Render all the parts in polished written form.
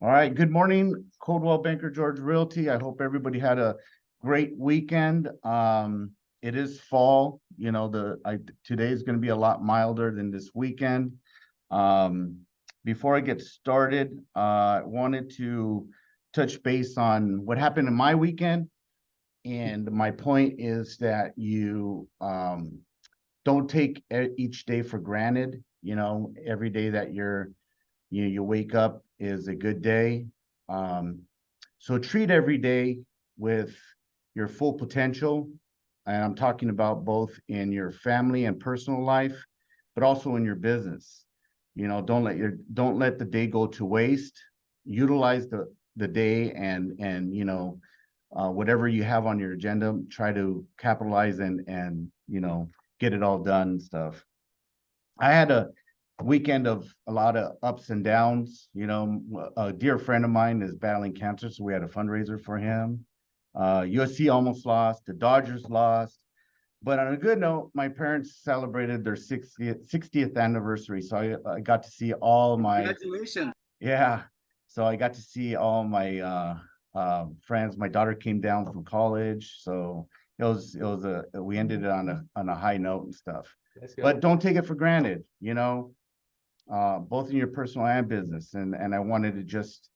All right. Good morning, Coldwell Banker George Realty. I hope everybody had a great weekend. It is fall. Today is going to be a lot milder than this weekend. Before I get started, I wanted to touch base on what happened in my weekend. And my point is that you don't take each day for granted. Every day that you wake up is a good day. Um, so treat every day with your full potential. And I'm talking about both in your family and personal life, but also in your business. Don't let the day go to waste. Utilize the day and whatever you have on your agenda, try to capitalize and get it all done and stuff. I had a weekend of a lot of ups and downs. A dear friend of mine is battling cancer, so we had a fundraiser for him. USC almost lost, the Dodgers lost. But on a good note, my parents celebrated their 60th anniversary. So I got to see all my, Congratulations. yeah. So I got to see all my friends. My daughter came down from college. So we ended it on a high note and stuff. That's good. But don't take it for granted, both in your personal and business. And I wanted to just,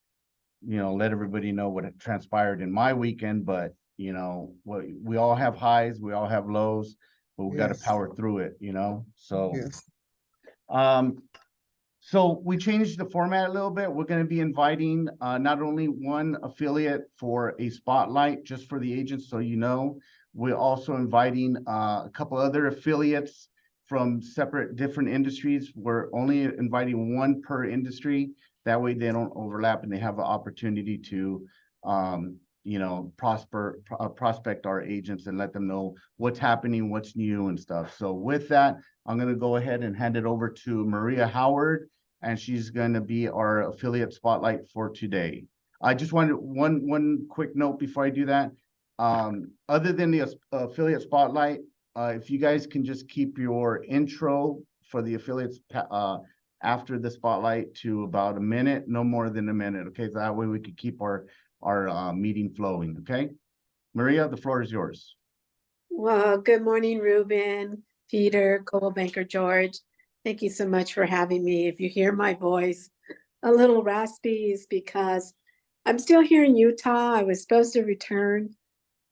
let everybody know what had transpired in my weekend. But we all have highs, we all have lows, but we got to Yes, power through it. So yes. um, so we changed the format a little bit. We're going to be inviting not only one affiliate for a spotlight just for the agents, so we're also inviting a couple other affiliates from separate different industries. We're only inviting one per industry. That way they don't overlap and they have the opportunity to prospect our agents and let them know what's happening, what's new and stuff. So with that, I'm going to go ahead and hand it over to Maria Howard, and she's going to be our affiliate spotlight for today. I just wanted one quick note before I do that. Other than the affiliate spotlight, if you guys can just keep your intro for the affiliates after the spotlight to about a minute, no more than a minute. Okay, so that way we could keep our meeting flowing. Okay, Maria, the floor is yours. Well, good morning, Ruben, Peter, Coldwell Banker George. Thank you so much for having me. If you hear my voice a little raspy, is because I'm still here in Utah. I was supposed to return.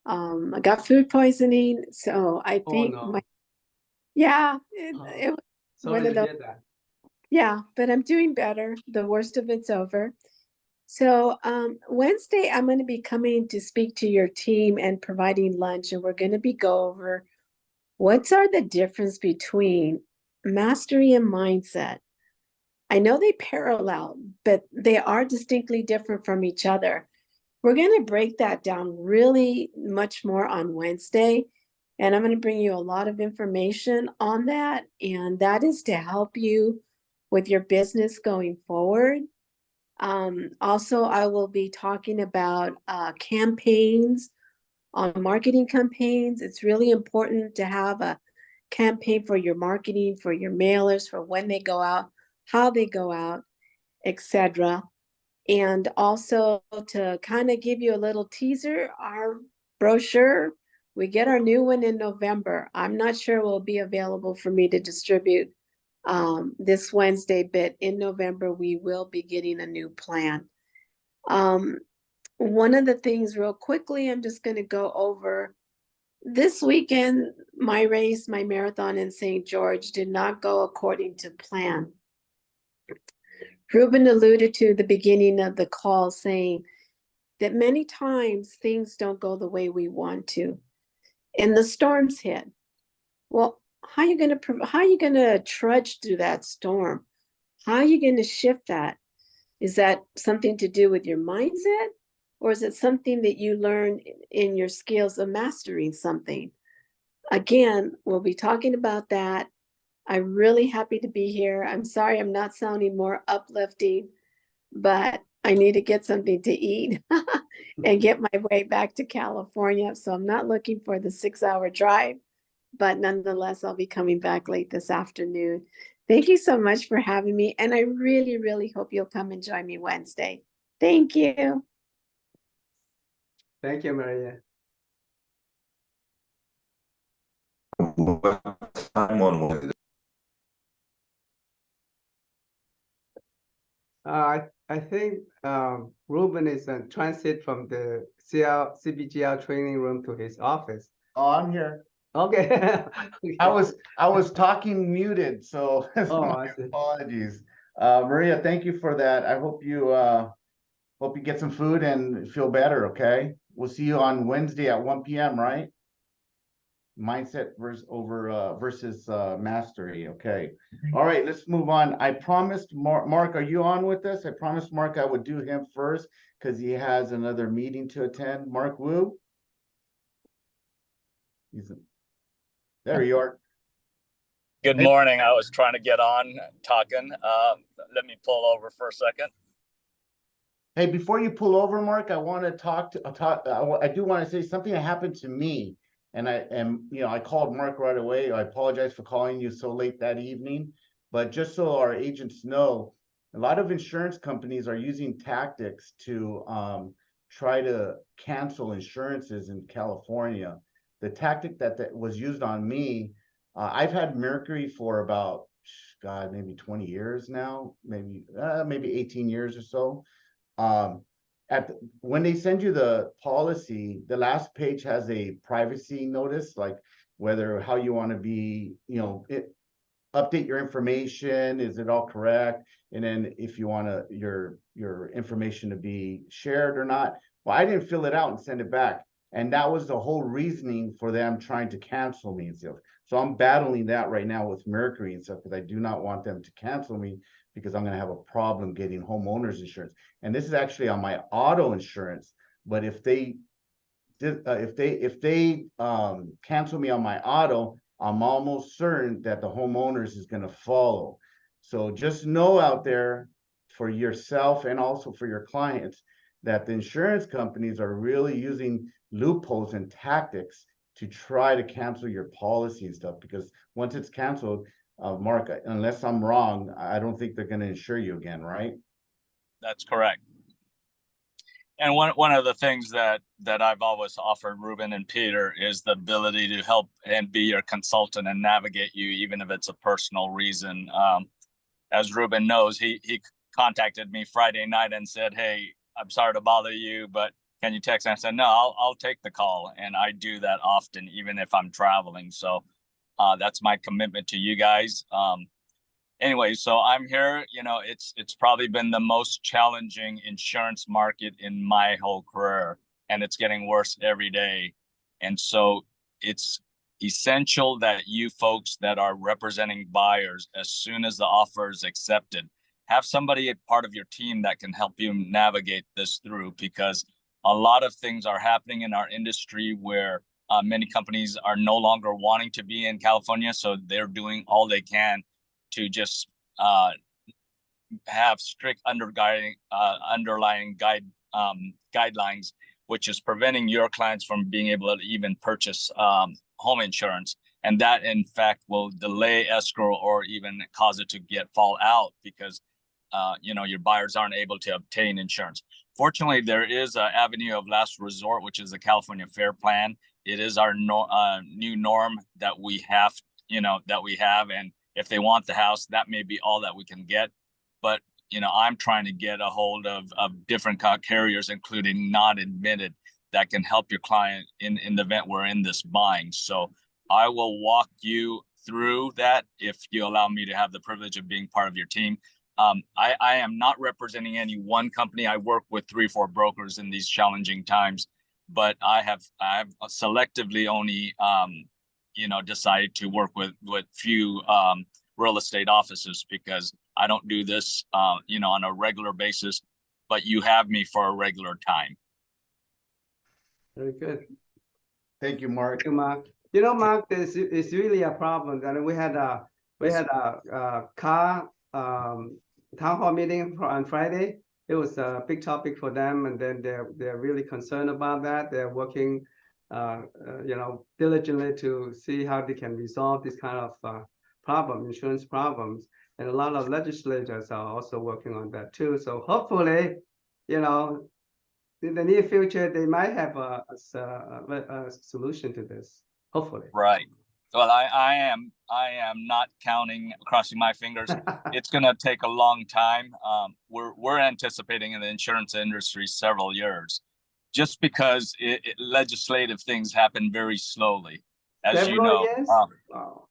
I got food poisoning, so I think no. yeah, Oh, it was Sorry one of to those. hear that. Yeah, but I'm doing better. The worst of it's over. So Wednesday, I'm going to be coming to speak to your team and providing lunch, and we're going to be go over what's are the difference between mastery and mindset. I know they parallel, but they are distinctly different from each other. We're going to break that down really much more on Wednesday, and I'm going to bring you a lot of information on that, and that is to help you with your business going forward. Also, I will be talking about campaigns, on marketing campaigns. It's really important to have a campaign for your marketing, for your mailers, for when they go out, how they go out, etc. And also to kind of give you a little teaser, our brochure, we get our new one in November. I'm not sure it will be available for me to distribute this Wednesday, but in November, we will be getting a new plan. One of the things real quickly, I'm just going to go over this weekend, my race, my marathon in St. George did not go according to plan. Ruben alluded to the beginning of the call saying that many times things don't go the way we want to. And the storms hit. Well, how are you going to trudge through that storm? How are you going to shift that? Is that something to do with your mindset? Or is it something that you learn in your skills of mastering something? Again, we'll be talking about that. I'm really happy to be here. I'm sorry I'm not sounding more uplifting, but I need to get something to eat and get my way back to California. So I'm not looking for the 6-hour drive, but nonetheless, I'll be coming back late this afternoon. Thank you so much for having me. And I really, really hope you'll come and join me Wednesday. Thank you. Thank you, Maria. Time on Wednesday. I think Ruben is in transit from the CBGL training room to his office. Oh, I'm here. Okay. I was talking muted, so Oh, my I see. apologies. Maria, thank you for that. I hope you get some food and feel better, okay? We'll see you on Wednesday at 1 p.m., right? Mindset versus mastery. Okay. All right, let's move on. I promised Mark, are you on with us? I promised Mark I would do him first because he has another meeting to attend. Mark Wu. There you are. Good morning. I was trying to get on talking. Let me pull over for a second. Hey, before you pull over, Mark, I want to I do want to say something that happened to me. And I called Mark right away. I apologize for calling you so late that evening. But just so our agents know, a lot of insurance companies are using tactics to try to cancel insurances in California. The tactic that was used on me, I've had Mercury for about, God, maybe 20 years now, maybe 18 years or so. When they send you the policy, the last page has a privacy notice, like how you want to be, update your information, is it all correct? And then if you want your information to be shared or not. Well, I didn't fill it out and send it back. And that was the whole reasoning for them trying to cancel me and stuff. So I'm battling that right now with Mercury and stuff because I do not want them to cancel me because I'm going to have a problem getting homeowners insurance. And this is actually on my auto insurance. But if they cancel me on my auto, I'm almost certain that the homeowners is going to follow. So just know out there for yourself and also for your clients that the insurance companies are really using loopholes and tactics to try to cancel your policy and stuff, because once it's canceled, Mark, unless I'm wrong, I don't think they're going to insure you again, right? That's correct. And one of the things that I've always offered Ruben and Peter is the ability to help and be your consultant and navigate you, even if it's a personal reason. As Ruben knows, he contacted me Friday night and said, "Hey, I'm sorry to bother you, but can you text?" And I said, "No, I'll take the call." And I do that often, even if I'm traveling. So that's my commitment to you guys. Anyway, so I'm here. It's probably been the most challenging insurance market in my whole career, and it's getting worse every day. And so it's essential that you folks that are representing buyers, as soon as the offer is accepted, have somebody a part of your team that can help you navigate this through, because a lot of things are happening in our industry where many companies are no longer wanting to be in California. So they're doing all they can to just have strict underlying guidelines, which is preventing your clients from being able to even purchase home insurance. And that, in fact, will delay escrow or even cause it to fall out because, your buyers aren't able to obtain insurance. Fortunately, there is an avenue of last resort, which is the California Fair Plan. It is our new norm that we have, and if they want the house, that may be all that we can get. But, I'm trying to get a hold of different carriers, including non-admitted, that can help your client in the event we're in this bind. So I will walk you through that if you allow me to have the privilege of being part of your team. I am not representing any one company. I work with 3-4 brokers in these challenging times, but I have selectively only decided to work with few real estate offices because I don't do this on a regular basis, but you have me for a regular time. Very good. Thank you, Mark. Thank you, Mark. Mark, it's really a problem. And we had a car town hall meeting on Friday. It was a big topic for them, and then they're really concerned about that. They're working diligently to see how they can resolve this kind of insurance problems. And a lot of legislators are also working on that too. So hopefully in the near future, they might have a solution to this, hopefully. Right. Well, I am not crossing my fingers. It's going to take a long time. We're anticipating in the insurance industry several years, just because legislative things happen very slowly, as you Several know. years? Wow.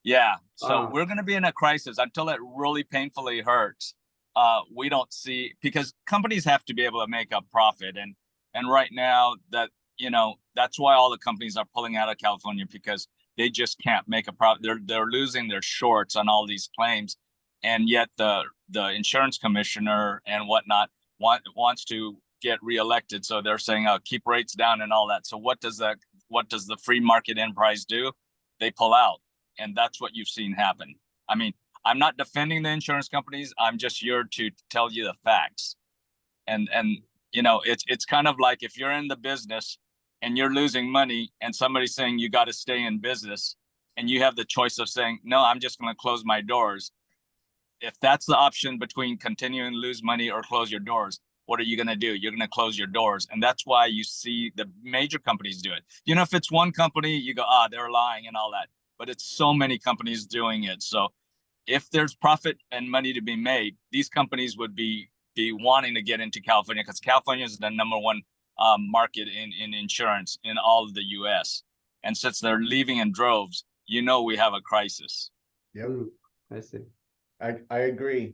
Yeah. So Wow. we're going to be in a crisis until it really painfully hurts. We don't see, because companies have to be able to make a profit, and right now that that's why all the companies are pulling out of California, because they just can't make a profit. They're losing their shorts on all these claims, and yet the insurance commissioner and whatnot wants to get reelected. So they're saying, "Oh, keep rates down" and all that. So what does the free market enterprise do? They pull out, and that's what you've seen happen. I mean, I'm not defending the insurance companies. I'm just here to tell you the facts, and it's kind of like if you're in the business and you're losing money and somebody's saying you got to stay in business, and you have the choice of saying, no, I'm just going to close my doors. If that's the option between continuing to lose money or close your doors, what are you going to do? You're going to close your doors. And that's why you see the major companies do it. If it's one company, you go, they're lying and all that. But it's so many companies doing it. So if there's profit and money to be made, these companies would be wanting to get into California, because California is the number one market in insurance in all of the US. And since they're leaving in droves, we have a crisis. Yep, I see. I agree.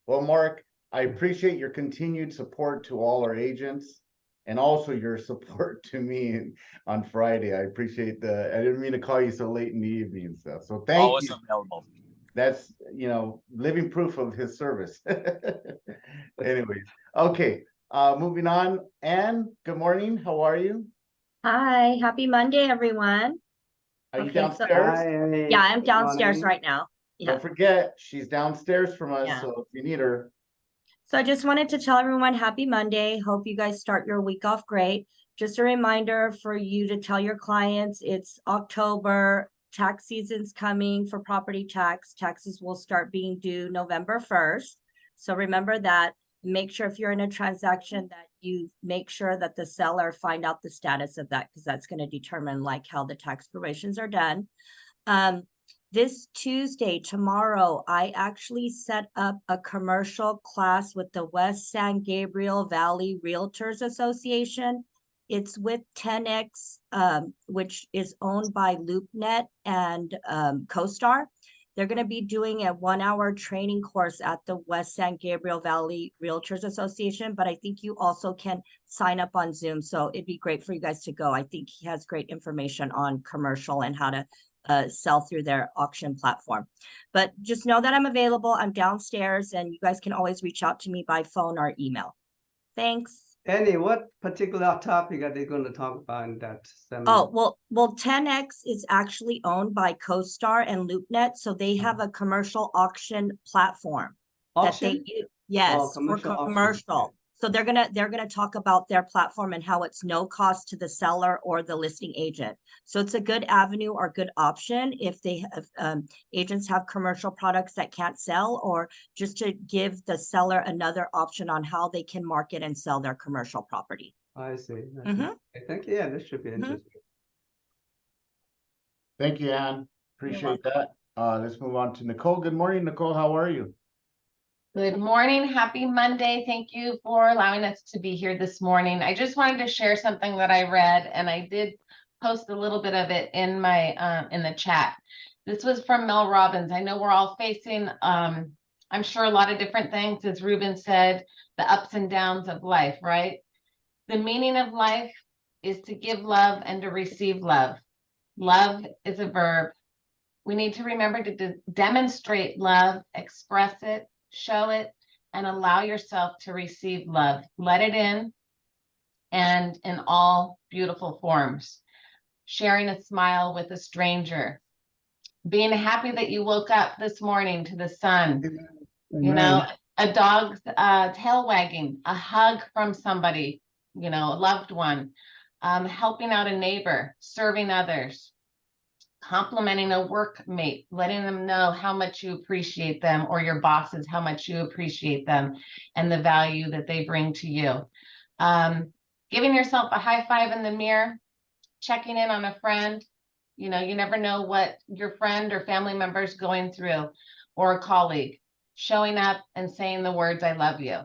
Well, Mark, I appreciate your continued support to all our agents, and also your support to me on Friday. I appreciate I didn't mean to call you so late in the evening and stuff. So thank Always you. available. That's, living proof of his service. Anyways, okay. Moving on. Anne, good morning. How are you? Hi, happy Monday, everyone. Are you Okay, so- downstairs? Yeah, I'm Good downstairs morning. right now. Yeah. Don't forget, she's downstairs from us, Yeah. so if you need her. So I just wanted to tell everyone happy Monday. Hope you guys start your week off great. Just a reminder for you to tell your clients it's October, tax season's coming for property tax. Taxes will start being due November 1st. So remember that. Make sure if you're in a transaction that you make sure that the seller find out the status of that, because that's going to determine how the tax preparations are done. This Tuesday, tomorrow, I actually set up a commercial class with the West San Gabriel Valley Realtors Association. It's with 10X, which is owned by LoopNet and CoStar. They're going to be doing a 1-hour training course at the West San Gabriel Valley Realtors Association, but I think you also can sign up on Zoom. So it'd be great for you guys to go. I think he has great information on commercial and how to sell through their auction platform. But just know that I'm available. I'm downstairs, and you guys can always reach out to me by phone or email. Thanks. Annie, what particular topic are they going to talk about in that seminar? Oh, well, 10X is actually owned by CoStar and LoopNet, so they have a commercial auction platform that they Auction? use. Yes, for commercial auction. commercial. So they're gonna talk about their platform and how it's no cost to the seller or the listing agent. So it's a good avenue or good option if they have agents have commercial products that can't sell, or just to give the seller another option on how they can market and sell their commercial property. I see. Mhm. Okay, thank you. Yeah, this should be interesting. Thank you, Anne. Appreciate that. Let's move on to Nicole. Good morning, Nicole. How are you? Good morning. Happy Monday. Thank you for allowing us to be here this morning. I just wanted to share something that I read, and I did post a little bit of it in my in the chat. This was from Mel Robbins. I know we're all facing I'm sure a lot of different things, as Ruben said, the ups and downs of life, right? The meaning of life is to give love and to receive love. Love is a verb. We need to remember to demonstrate love, express it, show it, and allow yourself to receive love. Let it in, and in all beautiful forms. Sharing a smile with a stranger. Being happy that you woke up this morning to the sun. You know, a dog's tail wagging, a hug from somebody, a loved one. Helping out a neighbor, serving others. complimenting a workmate, letting them know how much you appreciate them, or your bosses, how much you appreciate them and the value that they bring to you. Giving yourself a high five in the mirror, checking in on a friend. You know, you never know what your friend or family member is going through, or a colleague. Showing up and saying the words, I love you.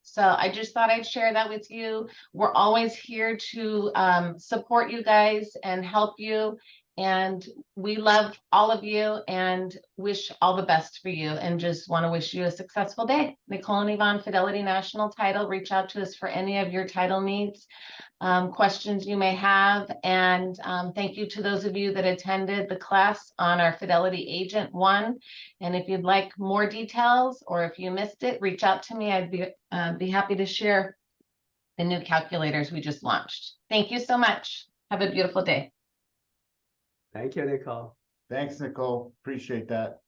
So I just thought I'd share that with you. We're always here to support you guys and help you. And we love all of you and wish all the best for you, and just want to wish you a successful day. Nicole and Yvonne, Fidelity National Title. Reach out to us for any of your title needs, questions you may have. And thank you to those of you that attended the class on our Fidelity Agent 1. And if you'd like more details, or if you missed it, reach out to me. I'd be happy to share the new calculators we just launched. Thank you so much. Have a beautiful day. Thank you, Nicole. Thanks, Nicole. Appreciate that.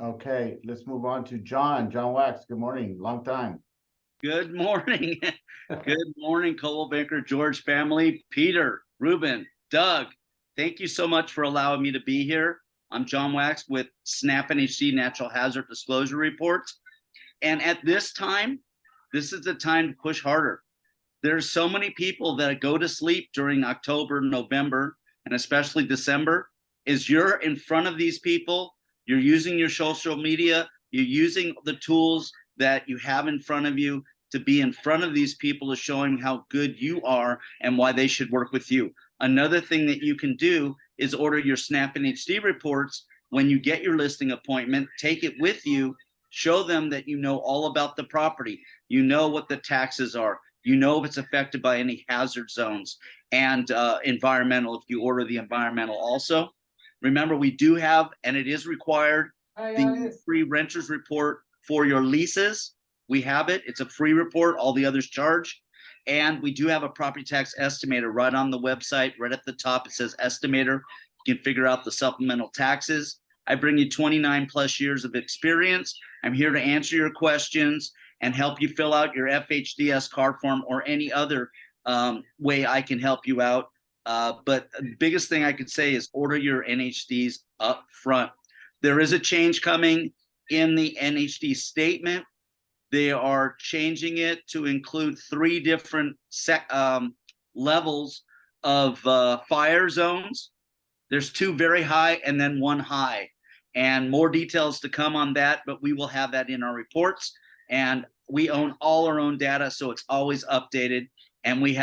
Okay, let's move on to John. John Wax, good morning. Long time. Good morning. Good morning, Coldwell Banker George family. Peter, Ruben, Doug, thank you so much for allowing me to be here. I'm John Wax with SNAP NHC Natural Hazard Disclosure Reports. And at this time, this is the time to push harder. There's so many people that go to sleep during October, November, and especially December. Is you're in front of these people, you're using your social media, you're using the tools that you have in front of you to be in front of these people, to showing how good you are and why they should work with you. Another thing that you can do is order your SNAP NHD reports. When you get your listing appointment, take it with you, show them that you know all about the property, you know what the taxes are, you know if it's affected by any hazard zones, and environmental, if you order the environmental also. Remember, we do have, and it is required, the free renters report for your leases. We have it. It's a free report. All the others charge. And we do have a property tax estimator right on the website. Right at the top, it says estimator. You can figure out the supplemental taxes. I bring you 29 plus years of experience. I'm here to answer your questions and help you fill out your FHDS card form, or any other way I can help you out. But the biggest thing I could say is order your NHDs up front. There is a change coming in the NHD statement. They are changing it to include 3 different levels of fire zones. There's 2 very high and then 1 high, and more details to come on that, but we will have that in our reports. And we own all our own data, so it's always updated. And we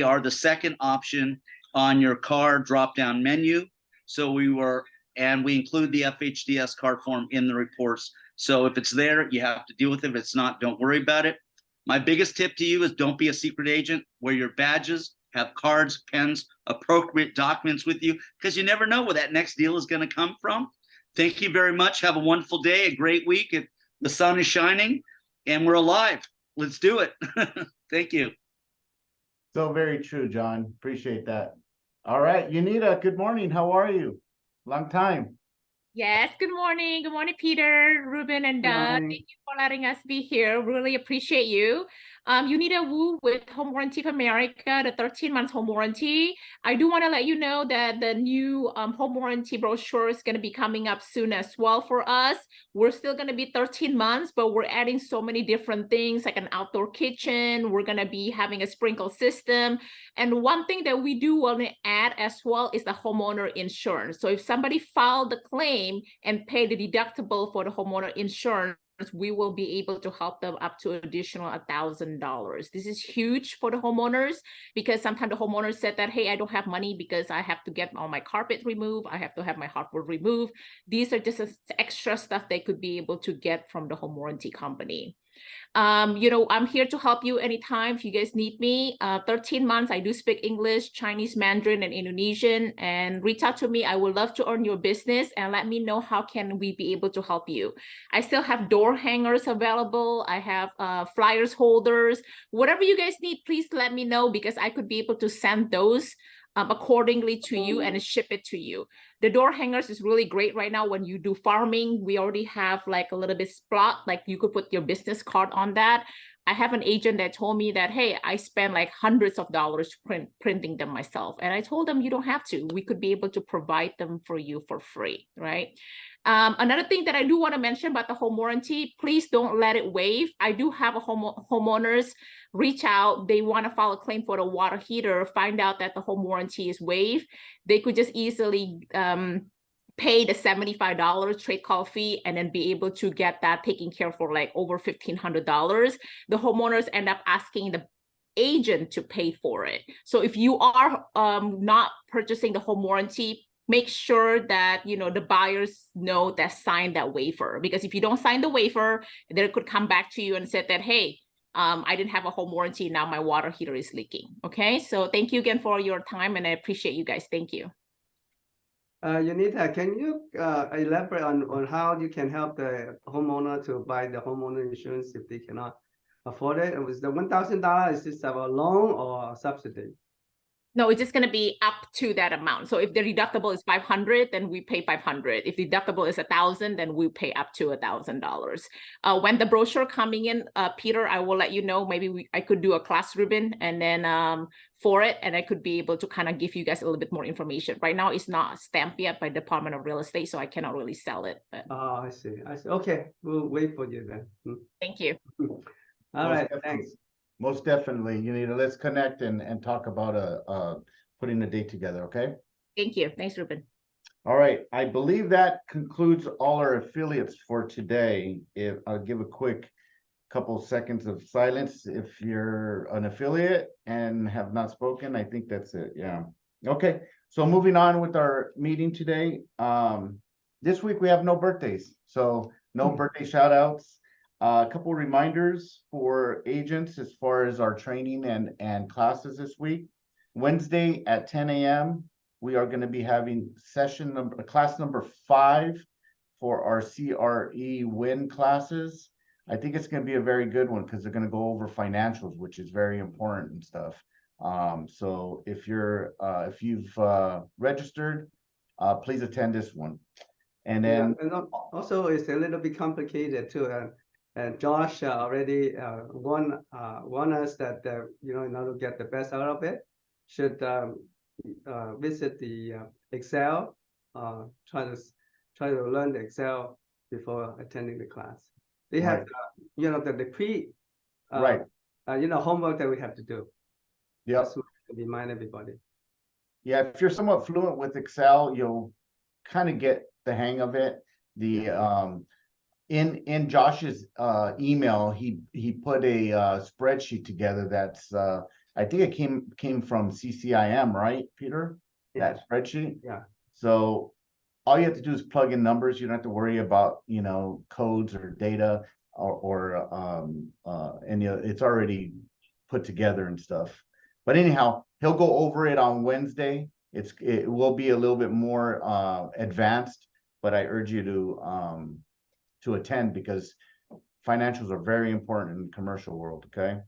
are the second option on your car drop-down menu. So we include the FHDS card form in the reports. So if it's there, you have to deal with it. If it's not, don't worry about it. My biggest tip to you is don't be a secret agent. Wear your badges, have cards, pens, appropriate documents with you, because you never know where that next deal is going to come from. Thank you very much. Have a wonderful day, a great week. The sun is shining and we're alive. Let's do it. Thank you. So very true, John. Appreciate that. All right, Yanita, good morning. How are you? Long time. Yes, good morning. Good morning, Peter, Ruben, and Doug. morning. Thank you for letting us be here. Really appreciate you. Unita Wu with Home Warranty of America, the 13-month home warranty. I do want to let you know that the new home warranty brochure is going to be coming up soon as well for us. We're still going to be 13 months, but we're adding so many different things like an outdoor kitchen. We're going to be having a sprinkle system. And one thing that we do want to add as well is the homeowner insurance. So if somebody filed the claim and paid the deductible for the homeowner insurance, we will be able to help them up to additional $1,000. This is huge for the homeowners, because sometimes the homeowners said that, hey, I don't have money because I have to get all my carpet removed. I have to have my hardwood removed. These are just extra stuff they could be able to get from the home warranty company. I'm here to help you anytime if you guys need me. 13 months, I do speak English, Chinese, Mandarin, and Indonesian, and reach out to me. I would love to earn your business and let me know how can we be able to help you. I still have door hangers available. I have flyers holders, whatever you guys need, please let me know, because I could be able to send those accordingly to you and ship it to you. The door hangers is really great right now when you do farming. We already have like a little bit spot, like you could put your business card on that. I have an agent that told me that, hey, I spend like hundreds of dollars printing them myself. And I told them, you don't have to. We could be able to provide them for you for free, right? Another thing that I do want to mention about the home warranty, please don't let it waive. I do have a homeowners reach out. They want to file a claim for the water heater, find out that the home warranty is waived. They could just easily pay the $75 trade call fee and then be able to get that taken care of for like over $1,500. The homeowners end up asking the agent to pay for it. So if you are not purchasing the home warranty, make sure that, you know, the buyers know that sign that waiver, because if you don't sign the waiver, they could come back to you and say that, hey, I didn't have a home warranty. Now my water heater is leaking. Okay. So thank you again for your time, and I appreciate you guys. Thank you. Unita, can you elaborate on how you can help the homeowner to buy the homeowner insurance if they cannot afford it? It was the $1,000, is this a loan or a subsidy? No, it's just going to be up to that amount. So if the deductible is $500, then we pay $500. If the deductible is $1,000, then we pay up to $1,000. When the brochure coming in, Peter, I will let you know. Maybe I could do a class ribbon and then for it, and I could be able to kind of give you guys a little bit more information. Right now, it's not stamped yet by Department of Real Estate, so I cannot really sell it. But... Oh, I see. Okay, we'll wait for you then. Thank you. All right, definitely. thanks. Most definitely. You need to, let's connect and talk about putting the date together, okay? Thank you. Thanks, Ruben. All right, I believe that concludes all our affiliates for today. If I'll give a quick couple seconds of silence if you're an affiliate and have not spoken. I think that's it. Yeah. Okay. So moving on with our meeting today. This week we have no birthdays, so no birthday shout outs. A couple reminders for agents as far as our training and classes this week. Wednesday at 10 a.m. we are going to be having class number 5 for our CRE WIN classes. I think it's going to be a very good one because they're going to go over financials, which is very important and stuff. So if you've registered, please attend this one. And then and also it's a little bit complicated too. And Josh already warned us that you know, in order to get the best out of it, should visit the Excel, try to learn the Excel before attending the class. They have, you know, the pre, you know, homework that we have to do. Yeah, remind everybody. Yeah, if you're somewhat fluent with Excel, you'll kind of get the hang of it. The in Josh's email, he put a spreadsheet together that's I think it came from CCIM, right, Peter? Yeah. That spreadsheet. Yeah. So all you have to do is plug in numbers. You don't have to worry about, you know, codes or data and it's already put together and stuff. But anyhow, he'll go over it on Wednesday. It will be a little bit more advanced, but I urge you to attend because financials are very important in the commercial world. Okay.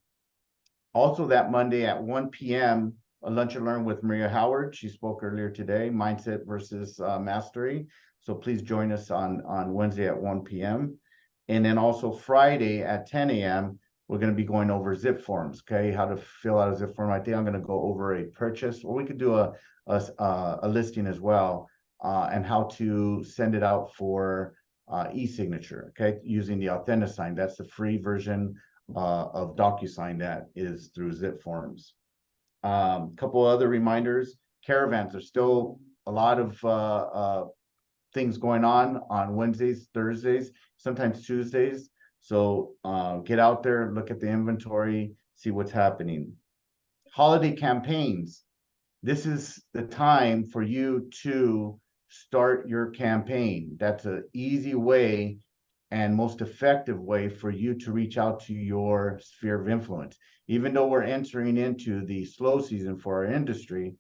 Also that Monday at 1 p.m. a lunch and learn with Maria Howard. She spoke earlier today, mindset versus mastery. So please join us on Wednesday at 1 p.m. And then also Friday at 10 a.m. we're going to be going over zip forms. Okay, how to fill out a zip form. I think I'm going to go over a purchase, or we could do a listing as well, and how to send it out for e-signature. Okay, using the AuthentiSign. That's the free version of DocuSign that is through zip forms. Couple other reminders. Caravans. There's still a lot of things going on Wednesdays, Thursdays, sometimes Tuesdays. So get out there, look at the inventory, see what's happening. Holiday campaigns. This is the time for you to start your campaign. That's an easy way and most effective way for you to reach out to your sphere of influence. Even though we're entering into the slow season for our industry,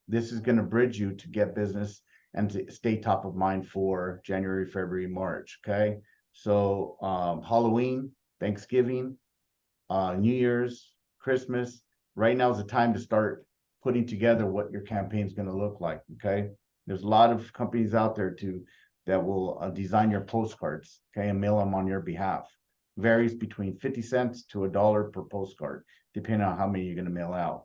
this is going to bridge you to get business and to stay top of mind for January, February, March. Okay. So Halloween, Thanksgiving, New Year's, Christmas, right now is the time to start putting together what your campaign is going to look like. Okay. There's a lot of companies out there that will design your postcards, okay, and mail them on your behalf. varies between 50 cents to $1 per postcard, depending on how many you're gonna mail out.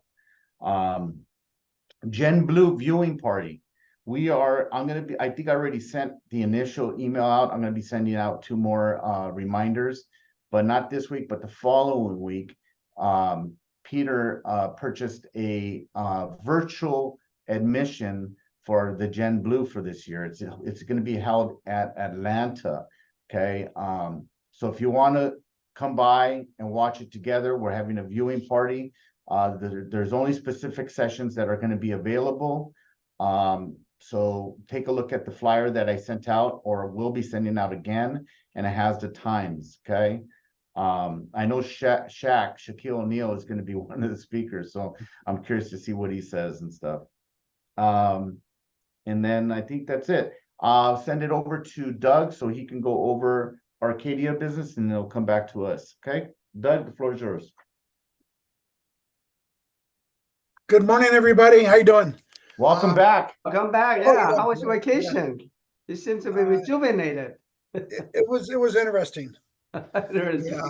Gen Blue viewing party. I think I already sent the initial email out. I'm gonna be sending out 2 more reminders, but not this week, but the following week. Peter purchased a virtual admission for the Gen Blue for this year. It's gonna be held at Atlanta, okay? So if you wanna come by and watch it together, we're having a viewing party. There's only specific sessions that are gonna be available. So take a look at the flyer that I sent out, or will be sending out again, and it has the times, okay? I know Shaquille O'Neal is gonna be one of the speakers, so I'm curious to see what he says and stuff. And then I think that's it. I'll send it over to Doug so he can go over Arcadia business, and it'll come back to us, okay? Doug, the floor is yours. Good morning, everybody. How you doing? Welcome back. Welcome back. Oh, Yeah, yeah, how was your yeah, vacation? You seem to be rejuvenated. It was interesting. There's- Yeah.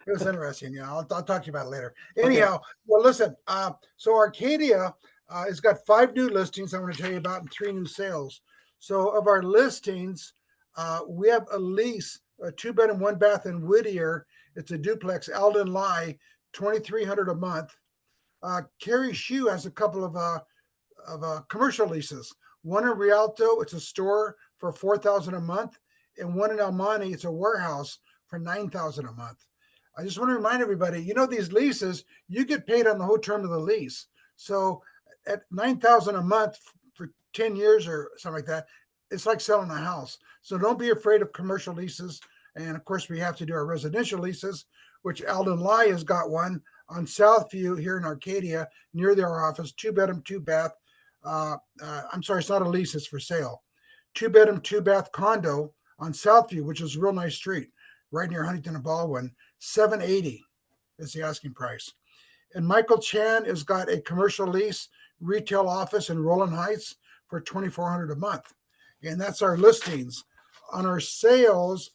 It was interesting. Yeah, I'll talk to you about it later. Anyhow, well, listen. So Arcadia has got 5 new listings I want to tell you about, and 3 new sales. So of our listings, we have a lease, a 2-bedroom, 1-bath in Whittier. It's a duplex, Alden Lye, $2,300 a month. Carrie Shoe has a couple of commercial leases. One in Rialto, it's a store for $4,000 a month, and one in El Monte, it's a warehouse for $9,000 a month. I just want to remind everybody, these leases, you get paid on the whole term of the lease. So at $9,000 a month for 10 years or something like that, it's like selling a house. So don't be afraid of commercial leases. And of course, we have to do our residential leases, which Alden Lye has got one on Southview here in Arcadia, near their office, 2-bedroom, 2-bath. I'm sorry, it's not a lease, it's for sale. 2-bedroom, 2-bath condo on Southview, which is a real nice street, right near Huntington and Baldwin. $780 is the asking price. And Michael Chan has got a commercial lease retail office in Roland Heights for $2,400 a month. And that's our listings. On our sales,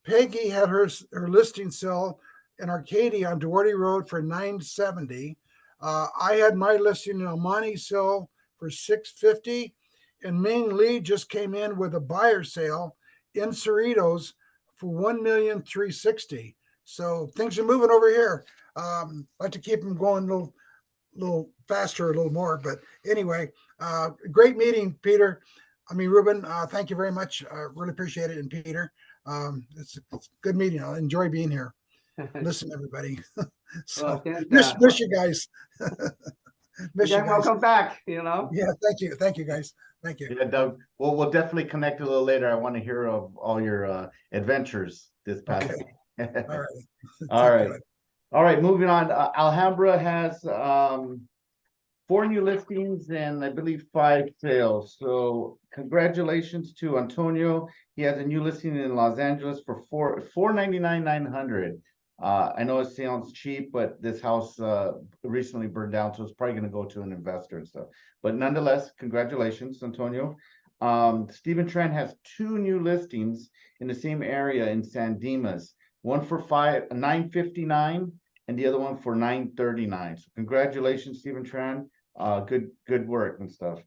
Peggy had her listing sale in Arcadia on Duarte Road for $970. I had my listing in El Monte sale for $650. And Ming Lee just came in with a buyer sale in Cerritos for $1,360,000. So things are moving over here. Like to keep them going a little faster, a little more. But anyway, great meeting, Peter. Ruben, thank you very much. Really appreciate it. And Peter, it's a good meeting. I enjoy being here. Listen, everybody. So miss you guys. Miss you guys. Welcome back, Yeah, thank you. Thank you, guys. Thank you. Yeah, Doug. Well, we'll definitely connect a little later. I want to hear of all your adventures this past week. All right. All right. All right, moving on. Alhambra has 4 new listings and I believe 5 sales. So congratulations to Antonio. He has a new listing in Los Angeles for $499,900. I know it sounds cheap, but this house recently burned down, so it's probably going to go to an investor and stuff. But nonetheless, congratulations, Antonio. Stephen Tran has 2 new listings in the same area in San Dimas. One for $959 and the other one for $939. So congratulations, Stephen Tran. Good work and stuff.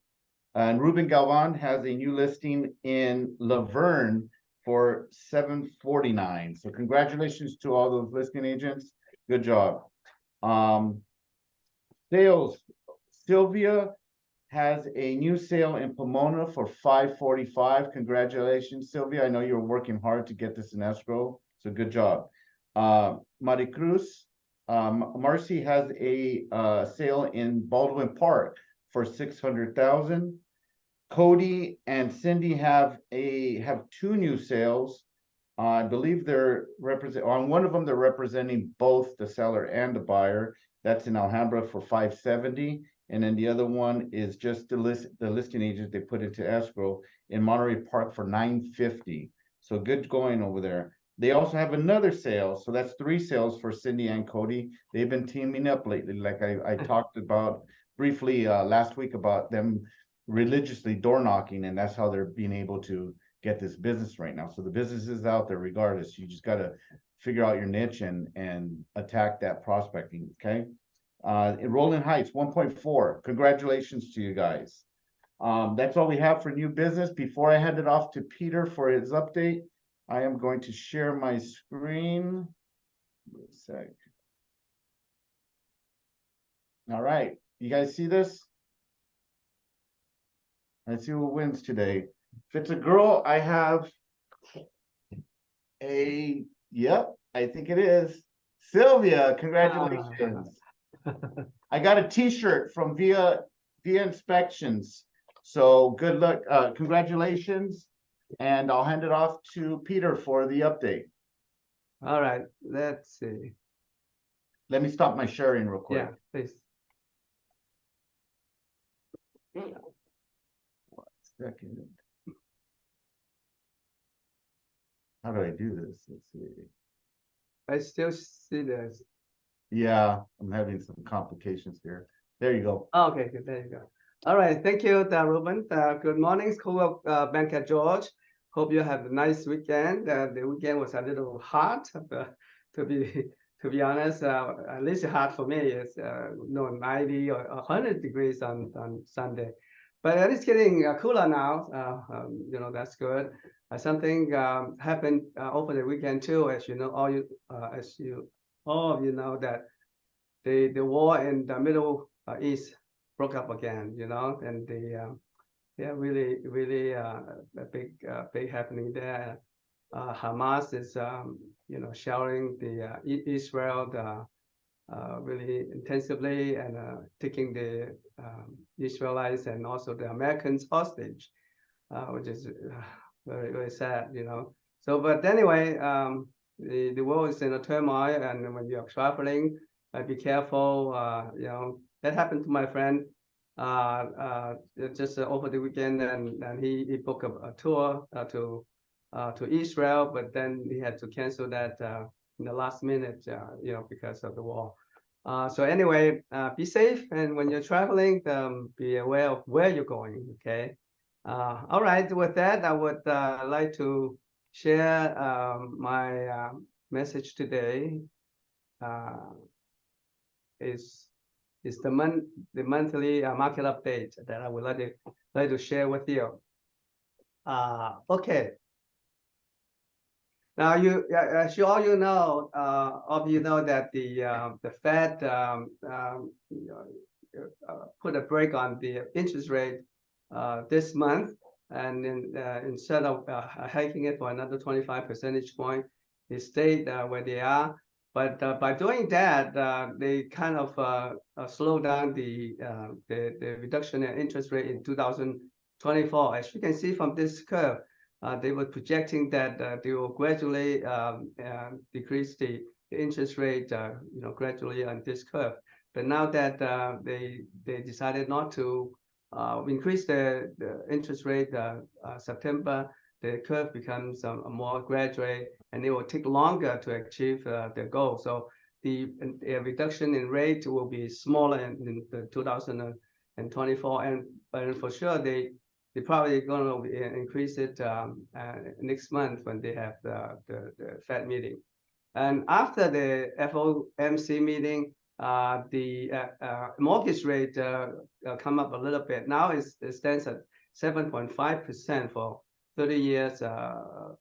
And Ruben Galvan has a new listing in Laverne for $749. So congratulations to all those listing agents. Good job. Sales. Sylvia has a new sale in Pomona for $545. Congratulations, Sylvia. I know you're working hard to get this in escrow. So good job. Maricruz, Marcy has a sale in Baldwin Park for $600,000. Cody and Cindy have 2 new sales. I believe they're on one of them. They're representing both the seller and the buyer. That's in Alhambra for $570, and then the other one is just the listing agent they put into escrow in Monterey Park for $950. So good going over there. They also have another sale, so that's 3 sales for Cindy and Cody. They've been teaming up lately, like I talked about briefly last week about them religiously door knocking, and that's how they're being able to get this business right now. So the business is out there regardless. You just gotta figure out your niche and attack that prospecting, okay? In Rolling Heights, 1.4. Congratulations to you guys. That's all we have for new business. Before I hand it off to Peter for his update, I am going to share my screen. Wait a sec. All right, you guys see this? Let's see who wins today. If it's a girl, I have yep, I think it is. Sylvia, congratulations. I got a t-shirt from Via Inspections. So good luck, congratulations. And I'll hand it off to Peter for the update. All right, let's see. Let me stop my sharing real quick. Yeah, please. One second. How do I do this? Let's see. I still see this. Yeah, I'm having some complications here. There you go. Okay, good, there you go. All right, thank you, Ruben. Good morning, School of Bank at George. Hope you have a nice weekend. The weekend was a little hot, to be honest. At least hot for me. It's 90 or 100 degrees on Sunday, but it's getting cooler now. That's good. Something happened over the weekend too, as you know, all of you know that the war in the Middle East broke up again, and really a big happening there. Hamas is shelling the Israel really intensively and taking the Israelites and also the Americans hostage, which is very, very sad, So, but anyway, the world is in a turmoil, and when you're traveling, be careful. That happened to my friend just over the weekend, and he booked a tour to Israel, but then he had to cancel that in the last minute, because of the war. So anyway, be safe, and when you're traveling, be aware of where you're going. Okay. All right. With that, I would like to share my message today. Is the monthly market update that I would like to share with you. Okay. Now as you all know, that the Fed put a break on the interest rate this month, and instead of hiking it for another 25 percentage point, they stayed where they are. But by doing that, they kind of slow down the reduction in interest rate in 2024. As you can see from this curve, they were projecting that they will gradually decrease the interest rate, gradually on this curve. But now that they decided not to increase the interest rate September, the curve becomes more gradual, and it will take longer to achieve their goal. So the reduction in rate will be smaller in 2024, and for sure they probably going to increase it next month when they have the Fed meeting. And after the FOMC meeting, the mortgage rate come up a little bit. Now it stands at 7.5% for 30 years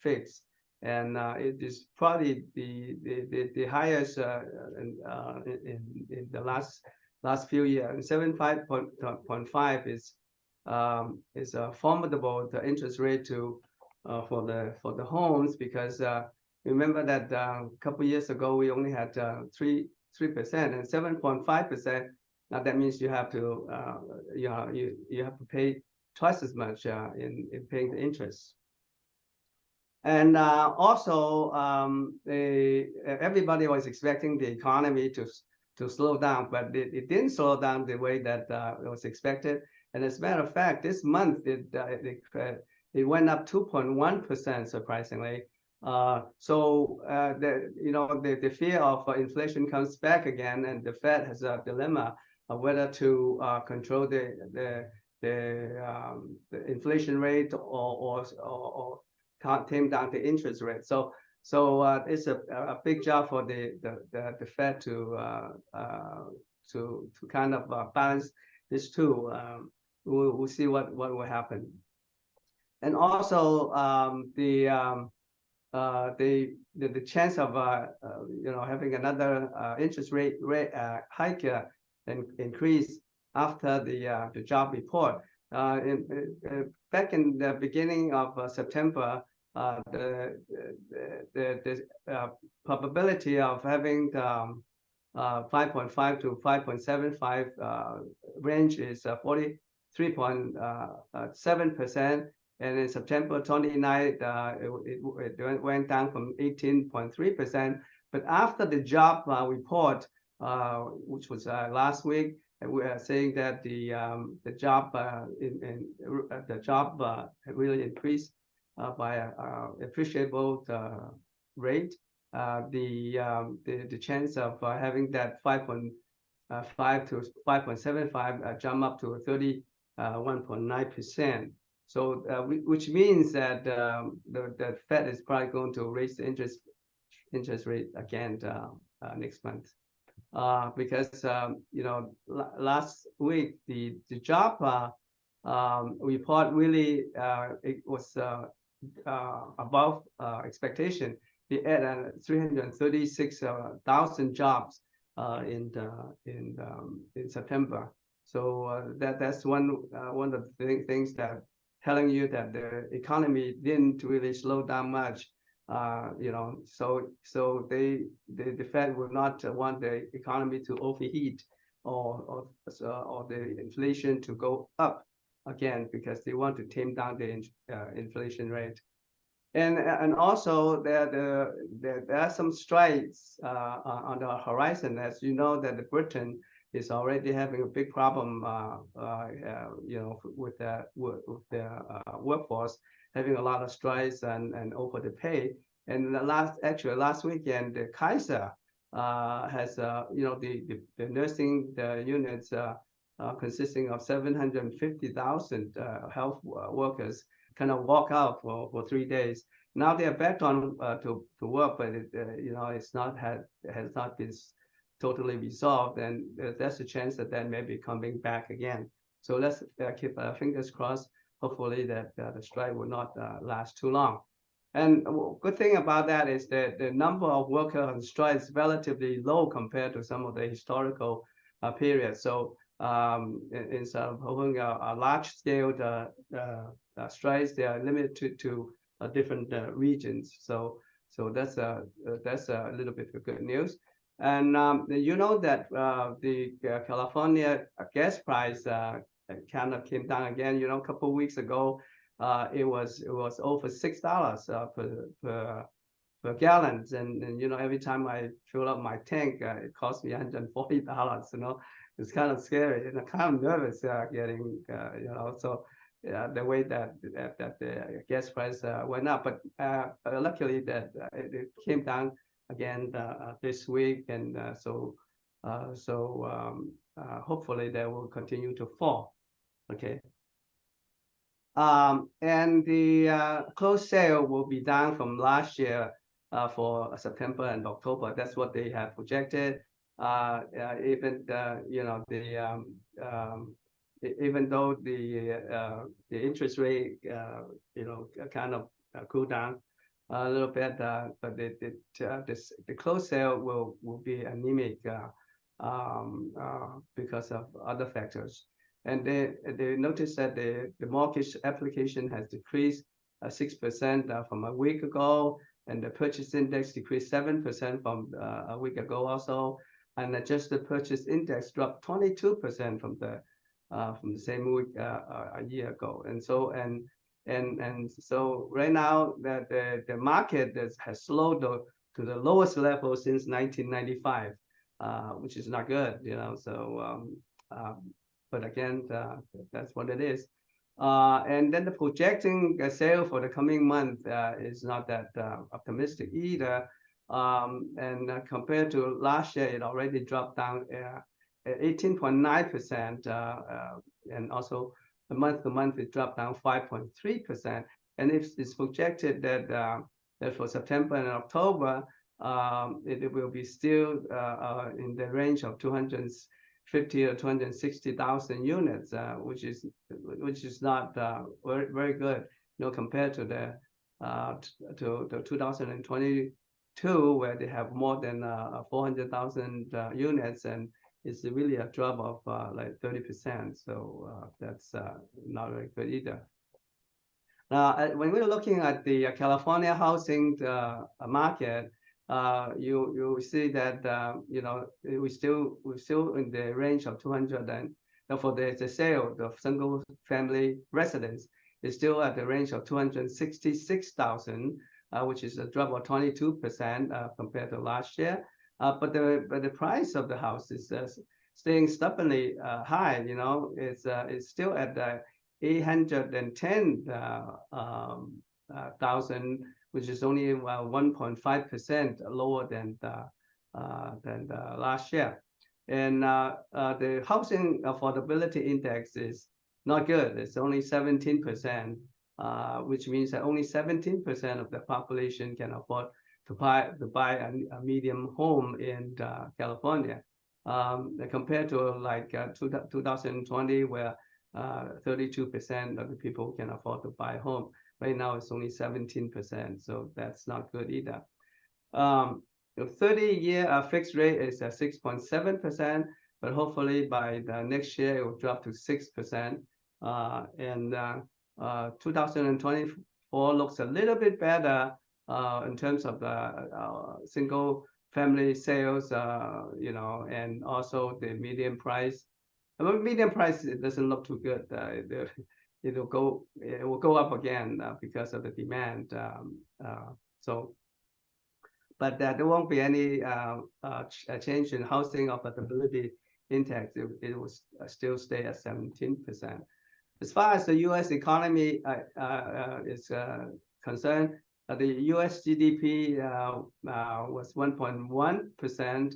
fixed, and it is probably the highest in the last few years. 7.5 is a formidable the interest rate for the homes, because remember that a couple of years ago we only had 3% and 7.5%. Now that means you have to you have to pay twice as much in paying the interest. And also everybody was expecting the economy to slow down, but it didn't slow down the way that it was expected. And as a matter of fact, this month it went up 2.1%, surprisingly. So the fear of inflation comes back again, and the Fed has a dilemma of whether to control the inflation rate or can't tame down the interest rate. So it's a big job for the Fed to kind of balance this too. We'll see what will happen. And also the chance of having another interest rate hike and increase after the job report. Back in the beginning of September, the probability of having 5.5 to 5.75 range is 43.7%. And in September 29th, it went down from 18.3%. But after the job report, which was last week, we are saying that the job really increased by an appreciable rate. The chance of having that 5.5 to 5.75 jump up to 31.9%. So, which means that the Fed is probably going to raise the interest rate again next month, because last week the job report really it was above expectation. We had 336,000 jobs in September. So that's one of the things that telling you that the economy didn't really slow down much. So the Fed would not want the economy to overheat or the inflation to go up again, because they want to tame down the inflation rate. And also there are some strikes on the horizon. As you know, that Britain is already having a big problem, with their workforce, having a lot of strikes and over the pay. And last weekend, the Kaiser has, the nursing units consisting of 750,000 health workers kind of walk out for 3 days. Now they are back on to work, but has not been totally resolved, and there's a chance that may be coming back again. So let's keep our fingers crossed. Hopefully that the strike will not last too long. And good thing about that is that the number of workers on strike is relatively low compared to some of the historical periods. So instead of having a large-scale strikes, they are limited to different regions. So that's a little bit of good news. And you know that the California gas price kind of came down again. A couple of weeks ago, it was over $6 per gallon, and every time I fill up my tank, it costs me $140. It's kind of scary, and I'm kind of nervous getting so. The way that the gas price went up, but luckily that it came down again this week, and so hopefully they will continue to fall. Okay. And the closed sale will be down from last year for September and October. That's what they have projected. Even even though the interest rate kind of cool down a little bit, but the closed sale will be anemic because of other factors. And they noticed that the mortgage application has decreased 6% from a week ago, and the purchase index decreased 7% from a week ago also, and adjusted purchase index dropped 22% from the same week a year ago. And so right now that the market has slowed to the lowest level since 1995, which is not good, So but again, that's what it is. And then the projecting sale for the coming month is not that optimistic either. And compared to last year, it already dropped down 18.9%, and also the month to month it dropped down 5.3%. and if it's projected that for September and October, it will be still in the range of 250 or 260,000 units, which is not very good, compared to the 2022, where they have more than 400,000 units, and it's really a drop of like 30%. So that's not very good either. Now, when we're looking at the California housing market, you see that we're still in the range of 200, and for the sale of single family residence is still at the range of 266,000, which is a drop of 22% compared to last year. But the price of the house is staying stubbornly high. It's still at 810,000, which is only 1.5% lower than last year. And the housing affordability index is not good. It's only 17%, which means that only 17% of the population can afford to buy a medium home in California, compared to like 2020, where 32% of the people can afford to buy a home. Right now, it's only 17%, so that's not good either. The 30-year fixed rate is at 6.7%, but hopefully by the next year it will drop to 6%. And 2024 looks a little bit better in terms of single family sales, and also the median price. Median price, it doesn't look too good. It will go up again because of the demand. But there won't be any change in housing affordability index. It will still stay at 17%. As far as the U.S. economy is concerned, the U.S. GDP was 1.1%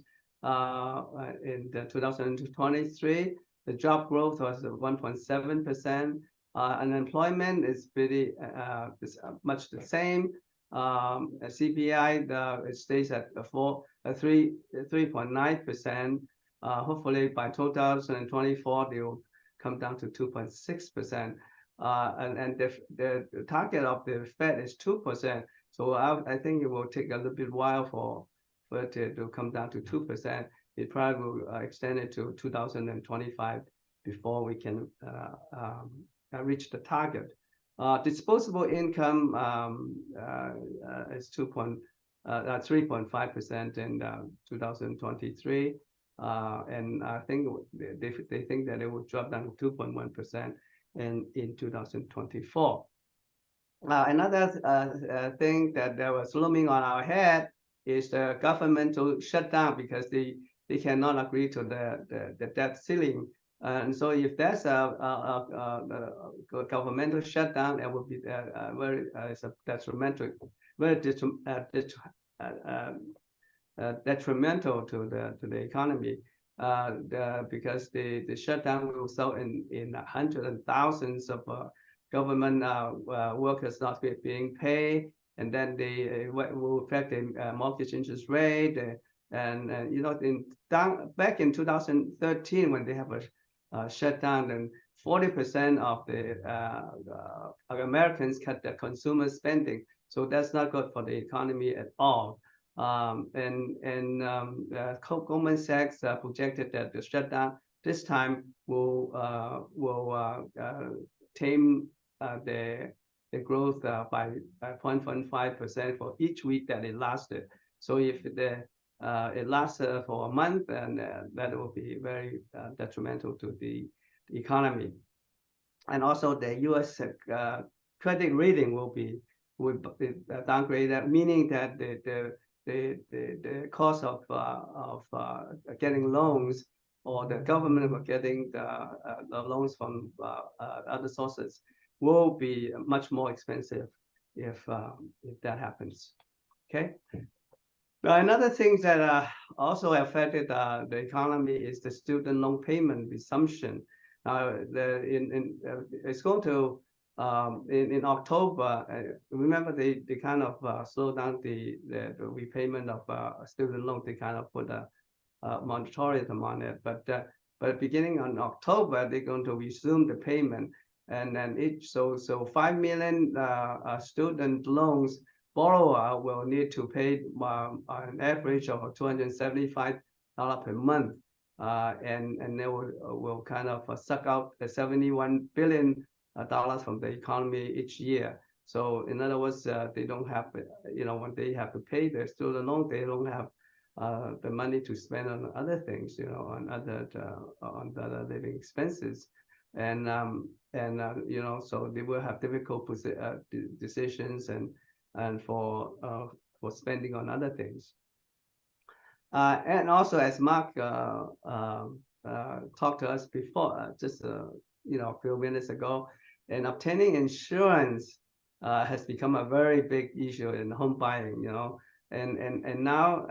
in 2023. The job growth was 1.7%. Unemployment is is much the same. CPI it stays at 3.9%. Hopefully by 2024 they will come down to 2.6%. And the target of the Fed is 2%. So I think it will take a little bit while for it to come down to 2%. It probably will extend it to 2025 before we can reach the target. Disposable income is 3.5% in 2023, and I think they think that it will drop down to 2.1% in 2024. Another thing that was looming on our head is the governmental shutdown, because they cannot agree to the debt ceiling. And so if there's a governmental shutdown, it will be very detrimental to the economy, because the shutdown will result in hundreds and thousands of government workers not being paid, and then they will affect the mortgage interest rate. Back in 2013, when they have a shutdown, and 40% of the Americans cut their consumer spending. So that's not good for the economy at all. Goldman Sachs projected that the shutdown this time will tame the growth by 0.15% for each week that it lasted. So if it lasts for a month, and that will be very detrimental to the economy. And also the U.S. credit rating will be downgraded, meaning that the cost of getting loans, or the government of getting the loans from other sources, will be much more expensive if that happens. Okay. Now, another thing that also affected the economy is the student loan payment resumption. It's going to in October, remember they kind of slowed down the repayment of student loan. They kind of put a moratorium on it, but beginning on October, they're going to resume the payment. And then so 5 million student loans borrower will need to pay an average of $275 per month, and they will kind of suck out the $71 billion from the economy each year. So in other words, they don't have, when they have to pay their student loan, they don't have the money to spend on other things, on other living expenses, and so they will have difficult decisions and for spending on other things. And also, as Mark talked to us before, just a few minutes ago, and obtaining insurance has become a very big issue in home buying. And now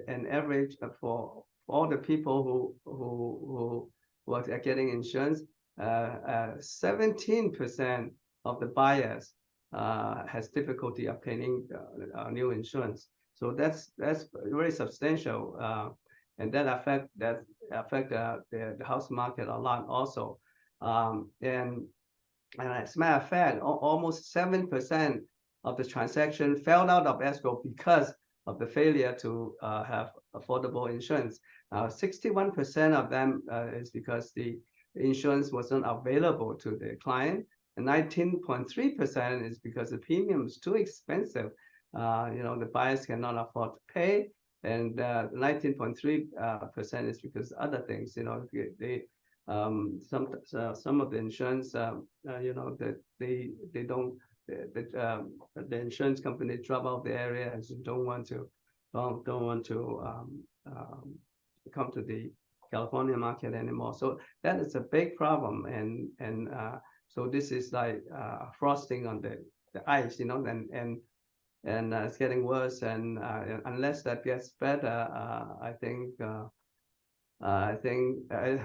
an average for all the people who are getting insurance, 17% of the buyers has difficulty obtaining new insurance. So that's very substantial, and that affect the house market a lot also. And as a matter of fact, almost 7% of the transaction fell out of escrow because of the failure to have affordable insurance. 61% of them is because the insurance wasn't available to the client, and 19.3% is because the premium is too expensive. The buyers cannot afford to pay, and 19.3% is because other things. They some of the insurance, that they don't. The insurance company drop out the area and don't want to come to the California market anymore. So that is a big problem, and so this is like frosting on the ice, and it's getting worse. And unless that gets better, I think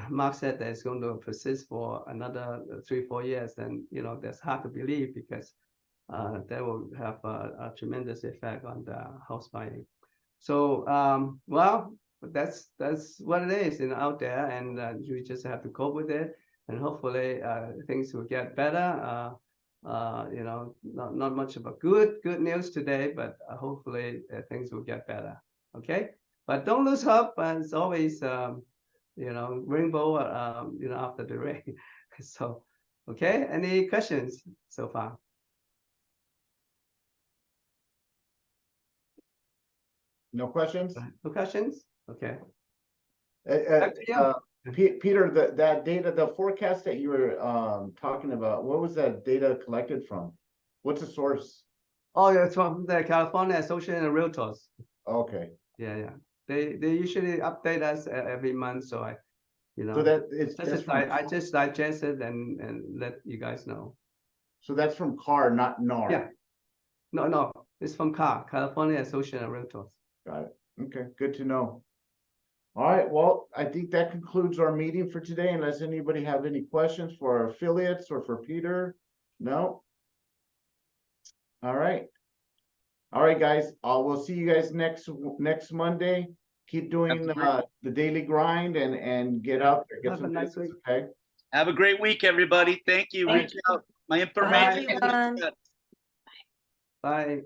Mark said that it's going to persist for another 3-4 years. Then that's hard to believe, because that will have a tremendous effect on the house buying. So well, that's what it is, out there, and you just have to cope with it, and hopefully things will get better. Not much of a good news today, but hopefully things will get better. Okay, but don't lose hope. It's always rainbow after the rain. So okay, any questions so far? No questions? No questions? Okay. Peter, that data, the forecast that you were talking about, what was that data collected from? What's the source? Oh, it's from the California Association of Realtors. Okay. Yeah. They usually update us every month, so So that it's I just digest it and let you guys know. So that's from CAR, not NAR. Yeah. No, it's from CAR, California Association of Realtors. Got it. Okay, good to know. All right, well, I think that concludes our meeting for today, unless anybody have any questions for our affiliates or for Peter. No. All right, guys. We'll see you guys next Monday. Keep doing the daily grind and get out there. Get Have a some nice business, week. okay? Have a great week, everybody. Thank you. Thank Reach out. My information. everyone. Bye.